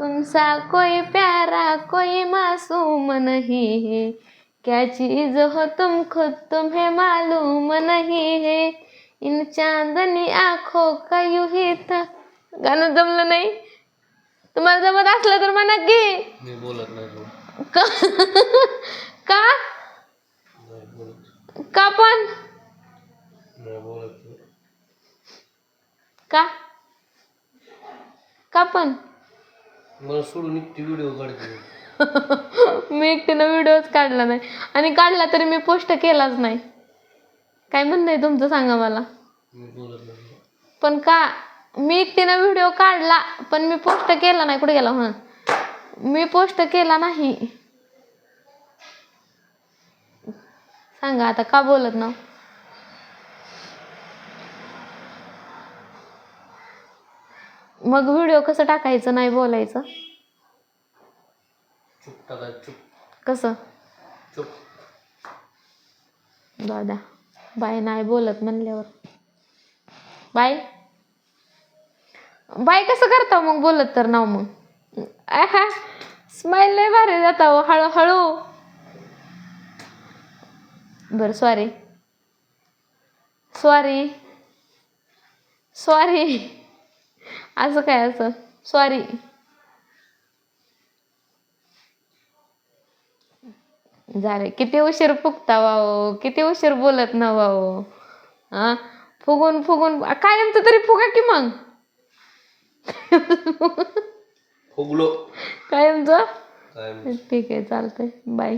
तुमसा कोई प्यारा कोई मासूम नहीं है, क्या चीज हो तुम खुद तुम्हें मालूम नहीं है, इन चांदनी आंखों का यूं ही था. गाणं जमलं नाही. तुम्हाला जमत असलं तर म्हणा की. मी बोलत नाही. का का पण का का पण मला सोडून एकटी व्हिडिओ काढते. मी एकटीनं व्हिडिओच काढला नाही आणि काढला तरी मी पोस्ट केलाच नाही. काय म्हणणं आहे तुमचं सांगा मला. पण का मी एकटीनं व्हिडिओ काढला पण मी पोस्ट केला नाही. कुठे गेला म्हणून मी पोस्ट केला नाही. सांगा आता का बोलत ना. मग व्हिडिओ कसं टाकायचं नाही बोलायचं. कसं दादा बाय नाही बोलत म्हणल्यावर बाय बाय कसं करता मग बोलत तर नाव मग स्माइल लय भारी जाता हळूहळू. बरं सॉरी सॉरी सॉरी असं काय असं सॉरी. झाले किती उशीर फुगता वाव किती उशीर बोलत ना वाव. हा फुगून फुगून कायमचं तरी फुगा की मग. फुगलो कायमचं ठीक आहे चालतंय बाय.